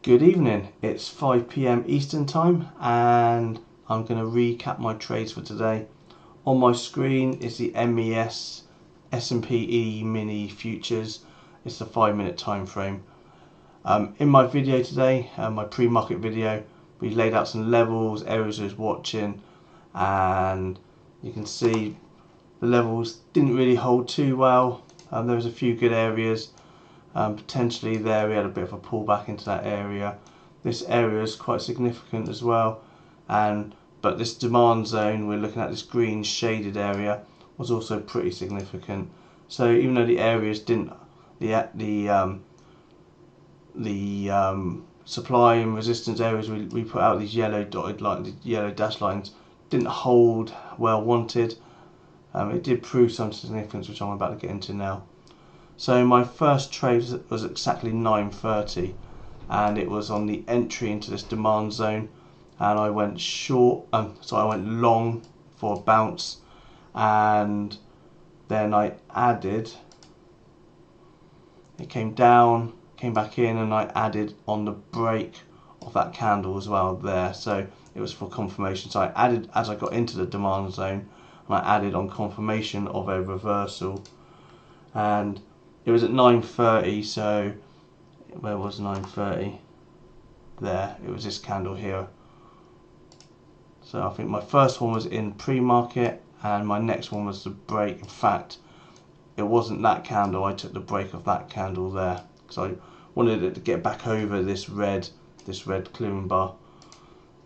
Good evening, it's 5 PM Eastern time and I'm going to recap my trades for today. On my screen is the MES S&P mini futures. It's the 5-minute time frame. In my video today, my pre-market video, we laid out some levels, areas I was watching, and you can see the levels didn't really hold too well. There was a few good areas. Potentially there we had a bit of a pullback into that area. This area is quite significant as well, but this demand zone, we're looking at this green shaded area, was also pretty significant. So even though the areas didn't, the supply and resistance areas we put out, these yellow dotted lines, the yellow dashed lines, didn't hold where wanted. It did prove some significance, which I'm about to get into now. So my first trade was exactly 9:30, and it was on the entry into this demand zone, and I went short. I went long for a bounce, and then I added. It came down, came back in, and I added on the break of that candle as well there. So it was for confirmation. So I added as I got into the demand zone, and I added on confirmation of a reversal, and it was at 9:30, so where was 9:30? There, it was this candle here. So I think my first one was in pre-market, and my next one was the break. In fact, it wasn't that candle, I took the break of that candle there, because I wanted it to get back over this red clearing bar.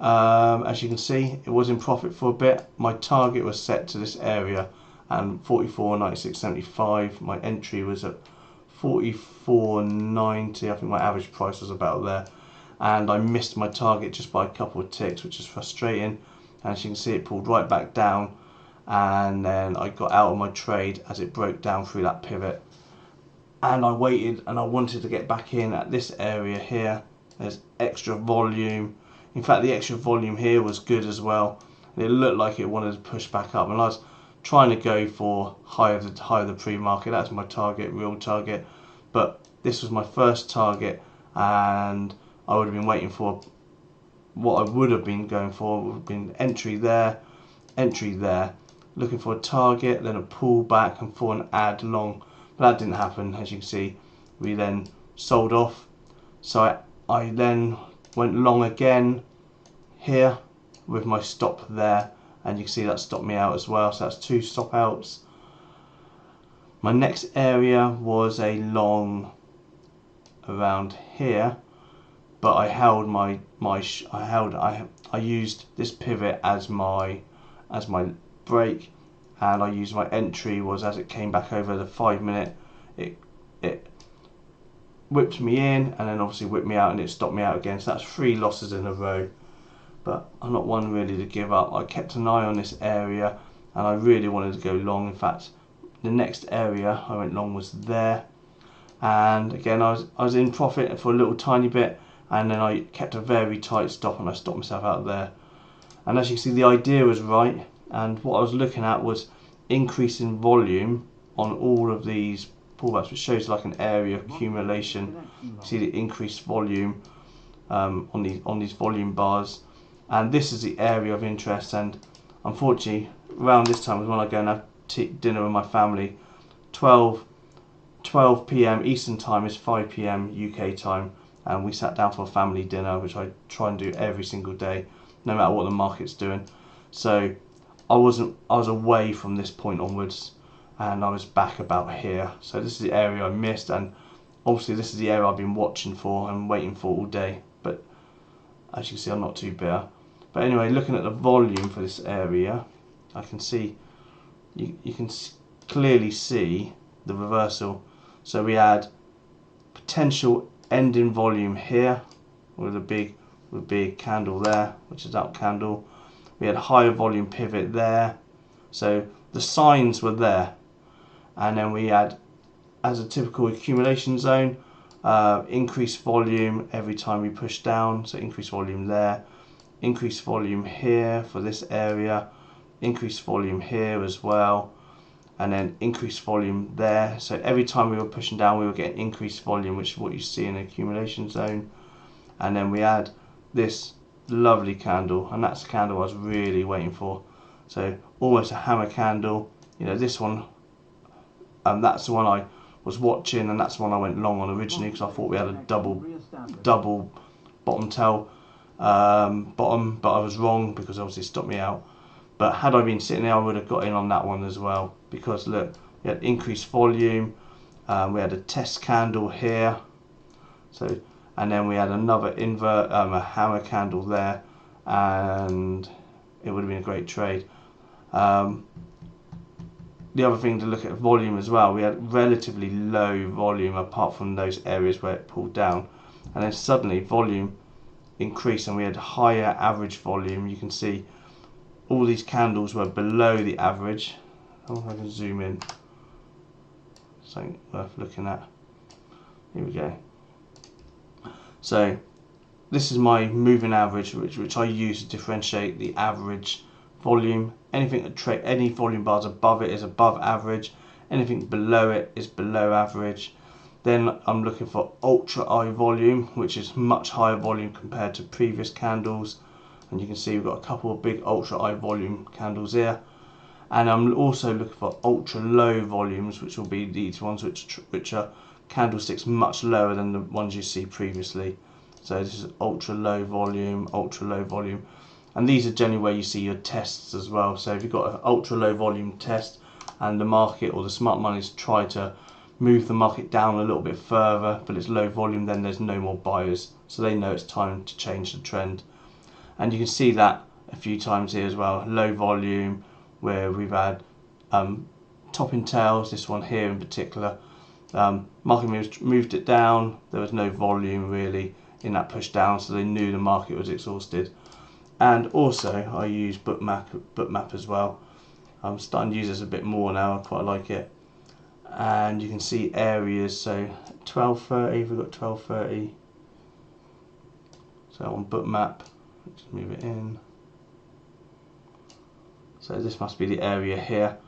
As you can see, it was in profit for a bit. My target was set to this area, and 44.9675. My entry was at 44.90. I think my average price was about there, and I missed my target just by a couple of ticks, which is frustrating. And as you can see, it pulled right back down, and then I got out of my trade as it broke down through that pivot. And I waited, and I wanted to get back in at this area here. There's extra volume. In fact, the extra volume here was good as well. It looked like it wanted to push back up, and I was trying to go for higher the pre-market. That's my target, real target. But this was my first target, and I would have been waiting for what I would have been going for. Would have been entry there, looking for a target, then a pullback, and for an add long. But that didn't happen. As you can see, we then sold off. So I then went long again here with my stop there, and you can see that stopped me out as well. So that's 2 stop outs. My next area was a long around here, but I held I used this pivot as my break, and I used my entry was as it came back over the 5-minute. It whipped me in, and then obviously whipped me out, and it stopped me out again. So that's 3 losses in a row. But I'm not one really to give up. I kept an eye on this area, and I really wanted to go long. In fact, the next area I went long was there, and again I was in profit for a little tiny bit, and then I kept a very tight stop, and I stopped myself out there. And as you can see, the idea was right, and what I was looking at was increasing volume on all of these pullbacks, which shows like an area accumulation. You see the increased volume on these volume bars. And this is the area of interest, and unfortunately around this time was when I go and have dinner with my family. 12 PM Eastern time is 5 PM UK time, and we sat down for a family dinner, which I try and do every single day, no matter what the market's doing. So I was away from this point onwards, and I was back about here. So this is the area I missed, and obviously this is the area I've been watching for and waiting for all day. But as you can see, I'm not too bitter. But anyway, looking at the volume for this area, I can see, you can clearly see the reversal. So we had potential ending volume here with a big candle there, which is up candle. We had higher volume pivot there. So the signs were there. And then we had, as a typical accumulation zone, increased volume every time we push down. So increased volume there. Increased volume here for this area, increased volume here as well, and then increased volume there. So every time we were pushing down, we were getting increased volume, which is what you see in the accumulation zone. and then we had this lovely candle, and that's the candle I was really waiting for. So almost a hammer candle. You know, this one, that's the one I was watching, and that's the one I went long on originally because I thought we had a double bottom tail bottom, but I was wrong because obviously it stopped me out. But had I been sitting there, I would have got in on that one as well, because look, we had increased volume, we had a test candle here, so, and then we had another invert, a hammer candle there, and it would have been a great trade. The other thing to look at volume as well, we had relatively low volume apart from those areas where it pulled down, and then suddenly volume increased and we had higher average volume. You can see all these candles were below the average. Oh, I can zoom in. Something worth looking at. Here we go. So this is my moving average, which I use to differentiate the average volume. Anything that any volume bars above it is above average. Anything below it is below average. Then I'm looking for ultra high volume, which is much higher volume compared to previous candles. And you can see we've got a couple of big ultra high volume candles here. And I'm also looking for ultra low volumes, which will be these ones, which are candlesticks much lower than the ones you see previously. So this is ultra low volume, ultra low volume. And these are generally where you see your tests as well. So if you've got an ultra low volume test and the market or the smart money's try to move the market down a little bit further, but it's low volume, then there's no more buyers. So they know it's time to change the trend. And you can see that a few times here as well. Low volume, where we've had topping tails, this one here in particular. Market moved it down. There was no volume really in that push down, so they knew the market was exhausted. And also I use bookmap as well. I'm starting to use this a bit more now. I quite like it. And you can see areas. So 12:30, we've got 12:30. So on bookmap, just move it in. So this must be the area here.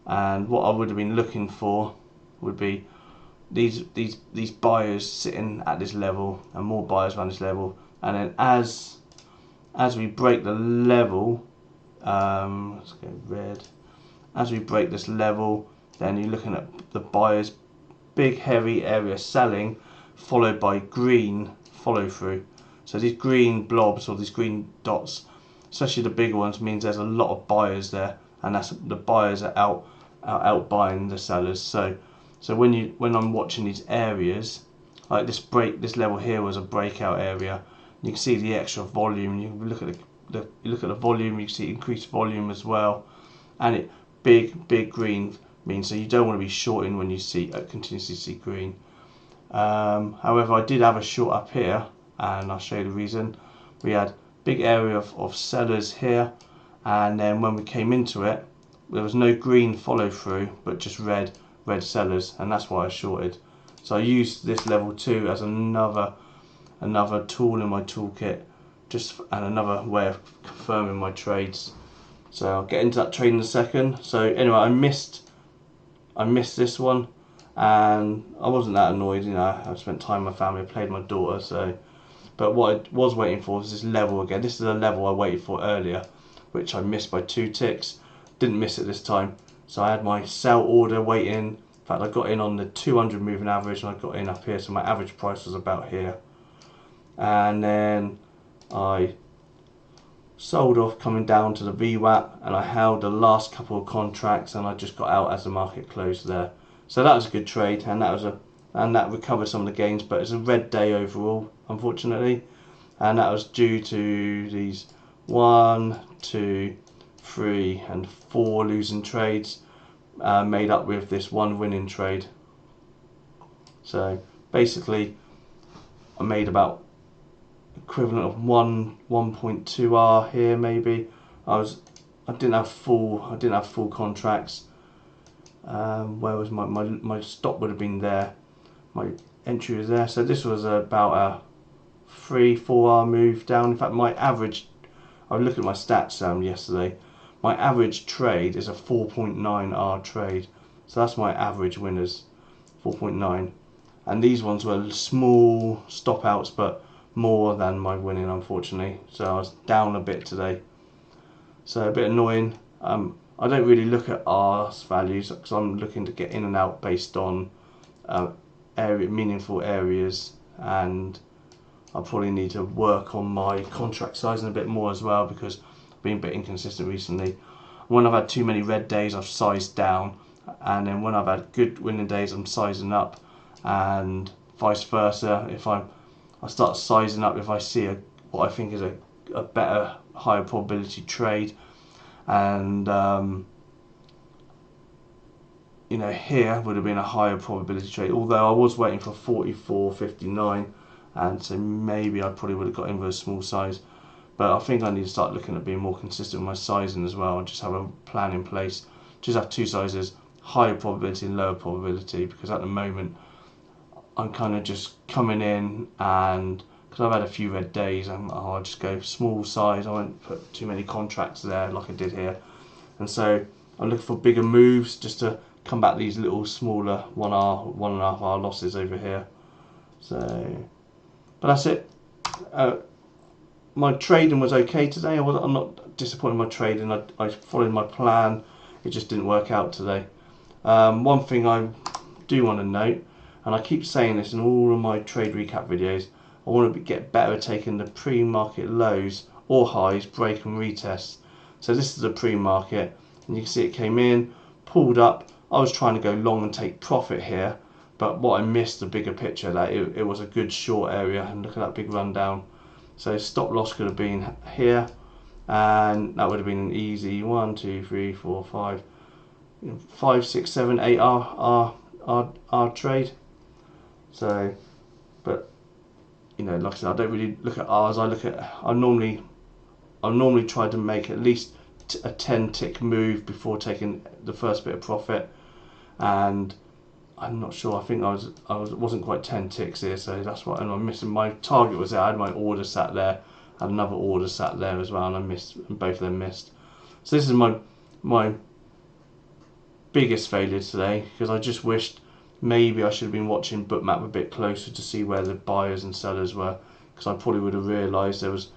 And what I would have been looking for would be these buyers sitting at this level and more buyers around this level. And then as we break the level, let's go red. As we break this level, then you're looking at the buyers, big heavy area selling, followed by green follow through. So these green blobs or these green dots, especially the bigger ones, means there's a lot of buyers there, and that's the buyers are out buying the sellers. So when I'm watching these areas, like this level here was a breakout area. You can see the extra volume. You look at the volume. You can see increased volume as well, and it big green means so you don't want to be shorting when you see continuously see green. However, I did have a short up here, and I'll show you the reason. We had big area of sellers here, and then when we came into it, there was no green follow through, but just red sellers, and that's why I shorted. So I used this level 2 as another tool in my toolkit, and another way of confirming my trades. So I'll get into that trade in a second. So anyway, I missed this one, and I wasn't that annoyed. You know, I spent time with my family, I played with my daughter. So, but what I was waiting for was this level again. This is a level I waited for earlier, which I missed by 2 ticks. Didn't miss it this time. So I had my sell order waiting. In fact, I got in on the 200 moving average, and I got in up here. So my average price was about here, and then I sold off coming down to the VWAP, and I held the last couple of contracts, and I just got out as the market closed there. So that was a good trade, and that recovered some of the gains, but it's a red day overall, unfortunately, and that was due to these 1, 2, 3 and 4 losing trades, made up with this 1 winning trade. So basically I made about equivalent of 1.2 R here maybe. I didn't have full contracts. Where was my stop would have been there. My entry was there. So this was about a 3-4 R move down. In fact, my average, I looked at my stats yesterday. My average trade is a 4.9 R trade. So that's my average winners, 4.9. And these ones were small stop outs, but more than my winning, unfortunately. So I was down a bit today, so a bit annoying. I don't really look at R's values because I'm looking to get in and out based on meaningful areas, and I probably need to work on my contract sizing a bit more as well, because I've been a bit inconsistent recently. When I've had too many red days, I've sized down, and then when I've had good winning days, I'm sizing up, and vice versa. If I start sizing up if I see what I think is a better, higher probability trade, and you know, here would have been a higher probability trade, although I was waiting for 44.59, and so maybe I probably would have got in with a small size. But I think I need to start looking at being more consistent with my sizing as well, and just have a plan in place. Just have two sizes, higher probability and lower probability, because at the moment I'm kind of just coming in, and because I've had a few red days, I'll just go small size. I won't put too many contracts there like I did here, and so I'm looking for bigger moves just to combat these little smaller 1R, 1.5 hour losses over here. So, but that's it. My trading was okay today. I'm not disappointed in my trading. I followed my plan. It just didn't work out today. One thing I do want to note, and I keep saying this in all of my trade recap videos, I want to get better at taking the pre-market lows or highs, break and retest. So this is the pre-market, and you can see it came in, pulled up. I was trying to go long and take profit here, but what I missed, the bigger picture, that it was a good short area, and look at that big rundown. So stop loss could have been here, and that would have been an easy 1, 2, 3, 4, 5, 5, 6, 7, 8 R trade. So, but you know, like I said, I don't really look at R's. I normally try to make at least a 10 tick move before taking the first bit of profit, and I'm not sure. I think I wasn't quite 10 ticks here, so that's what I'm missing. My target was there. I had my order sat there, I had another order sat there as well, and I missed, and both of them missed. So this is my biggest failure today, because I just wished maybe I should have been watching Bookmap a bit closer to see where the buyers and sellers were, because I probably would have realised there was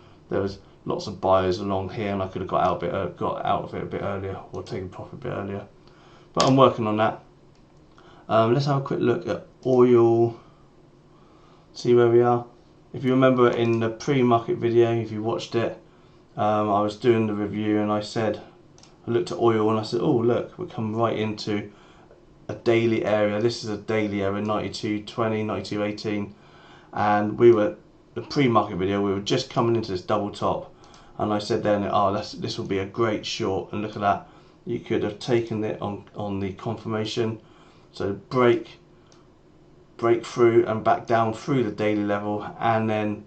lots of buyers along here, and I could have got out of it a bit earlier, or taken profit a bit earlier. But I'm working on that. Let's have a quick look at oil, see where we are. If you remember in the pre-market video, if you watched it, I was doing the review, and I looked at oil and I said, oh look, we're coming right into a daily area. This is a daily area, 92.20, 92.18, and the pre-market video, we were just coming into this double top, and I said then, oh, this will be a great short, and look at that. You could have taken it on the confirmation. So break through and back down through the daily level, and then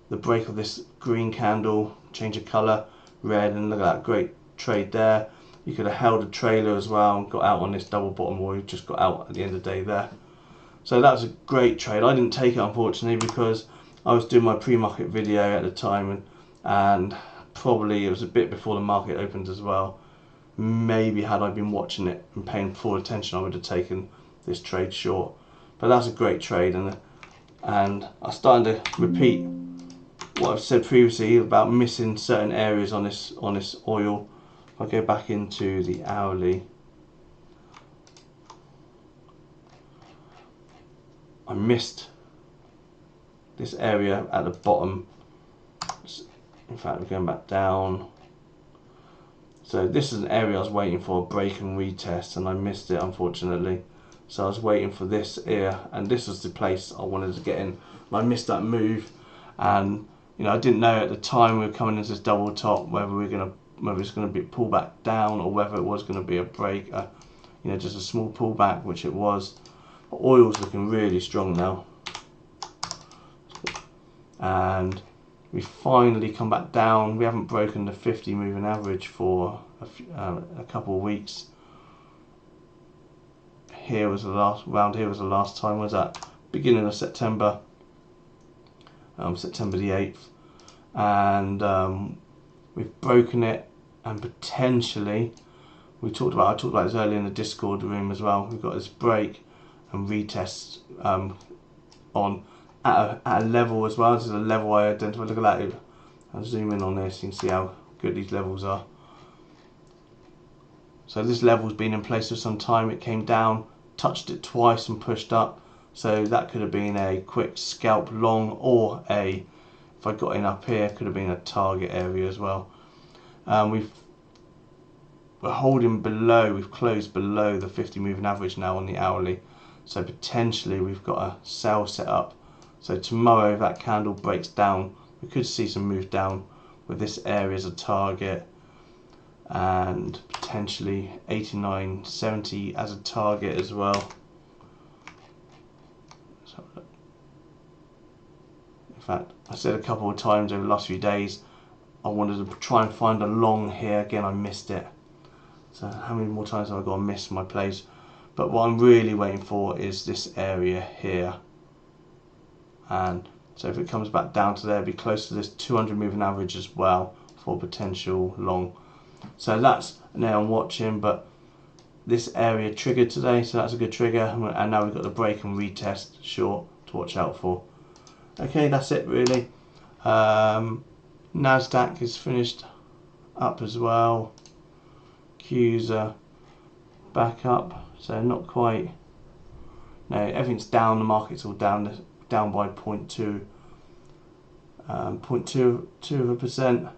the break of this green candle, change of colour, red, and look at that, great trade there. You could have held a trailer as well and got out on this double bottom, or you just got out at the end of the day there. So that was a great trade. I didn't take it, unfortunately, because I was doing my pre-market video at the time, and probably it was a bit before the market opened as well. Maybe had I been watching it and paying full attention, I would have taken this trade short. But that's a great trade, and I'm starting to repeat what I've said previously about missing certain areas on this oil. If I go back into the hourly, I missed this area at the bottom. In fact, we're going back down. So this is an area I was waiting for a break and retest, and I missed it, unfortunately. So I was waiting for this here, and this was the place I wanted to get in. And I missed that move, and you know, I didn't know at the time we were coming into this double top whether it's going to be pull back down, or whether it was going to be a break, you know, just a small pullback, which it was. But oil's looking really strong now, and we finally come back down. We haven't broken the 50 moving average for a couple of weeks. Here was the last time, was that beginning of September, September the 8th, and we've broken it, and potentially I talked about this earlier in the Discord room as well. We've got this break and retest on at a level as well. This is a level I identified. Look at that. I'll zoom in on this. You can see how good these levels are. So this level's been in place for some time. It came down, touched it twice and pushed up. So that could have been a quick scalp long, or a, if I got in up here, could have been a target area as well. We're holding below, we've closed below the 50 moving average now on the hourly. So potentially we've got a sell set up. So tomorrow if that candle breaks down, we could see some move down with this area as a target, and potentially 89.70 as a target as well. In fact, I said a couple of times over the last few days I wanted to try and find a long here. Again, I missed it. So how many more times have I got to miss my plays? But what I'm really waiting for is this area here. And so if it comes back down to there, it'll be close to this 200 moving average as well for potential long. So that's now I'm watching, but this area triggered today, so that's a good trigger. And now we've got the break and retest short to watch out for. Okay, that's it really. Nasdaq is finished up as well. Q's are back up, so not quite. No, everything's down. The market's all down by 0.2%.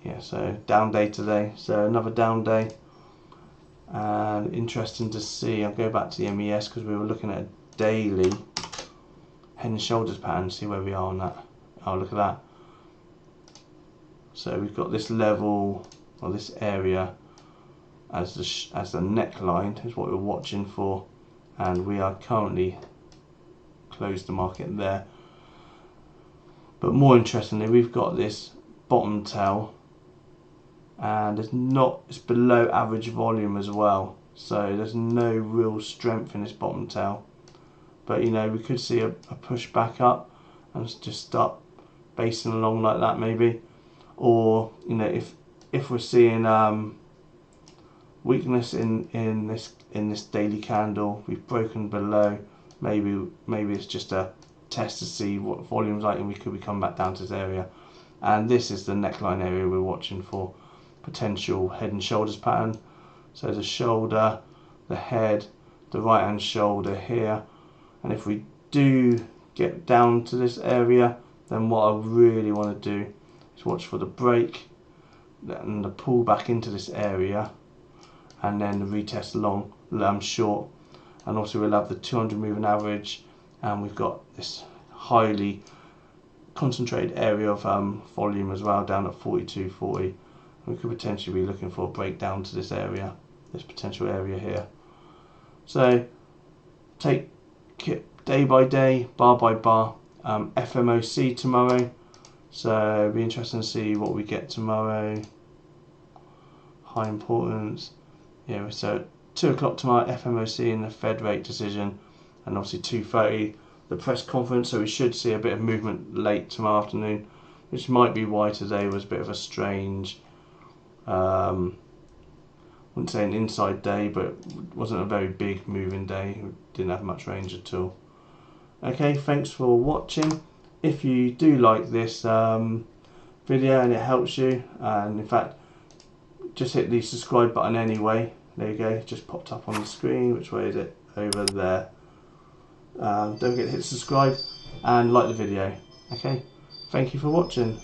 Yeah, so down day today. So another down day. And interesting to see. I'll go back to the MES because we were looking at a daily head and shoulders pattern. See where we are on that. Oh, look at that. So we've got this level, or this area, as the neckline is what we're watching for, and we are currently closed the market there. But more interestingly, we've got this bottom tail, and it's below average volume as well. So there's no real strength in this bottom tail. But you know, we could see a push back up and just start basing along like that maybe. Or you know, if we're seeing weakness in this daily candle, we've broken below, maybe it's just a test to see what volume's like, and we could be coming back down to this area. And this is the neckline area we're watching for potential head and shoulders pattern. So the shoulder, the head, the right hand shoulder here, and if we do get down to this area, then what I really want to do is watch for the break and the pull back into this area, and then the retest long, short. And also we'll have the 200 moving average, and we've got this highly concentrated area of volume as well, down at 42.40. We could potentially be looking for a breakdown to this area, this potential area here. So take it day by day, bar by bar. FMOC tomorrow, so it'll be interesting to see what we get tomorrow. High importance. Yeah, so 2 o'clock tomorrow, FMOC and the Fed rate decision, and obviously 2:30 the press conference. So we should see a bit of movement late tomorrow afternoon, which might be why today was a bit of a strange, wouldn't say an inside day, but it wasn't a very big moving day. It didn't have much range at all. Okay, thanks for watching. If you do like this video and it helps you, and in fact just hit the subscribe button anyway. There you go, it just popped up on the screen. Which way is it? Over there. Don't forget to hit subscribe and like the video. Okay, thank you for watching.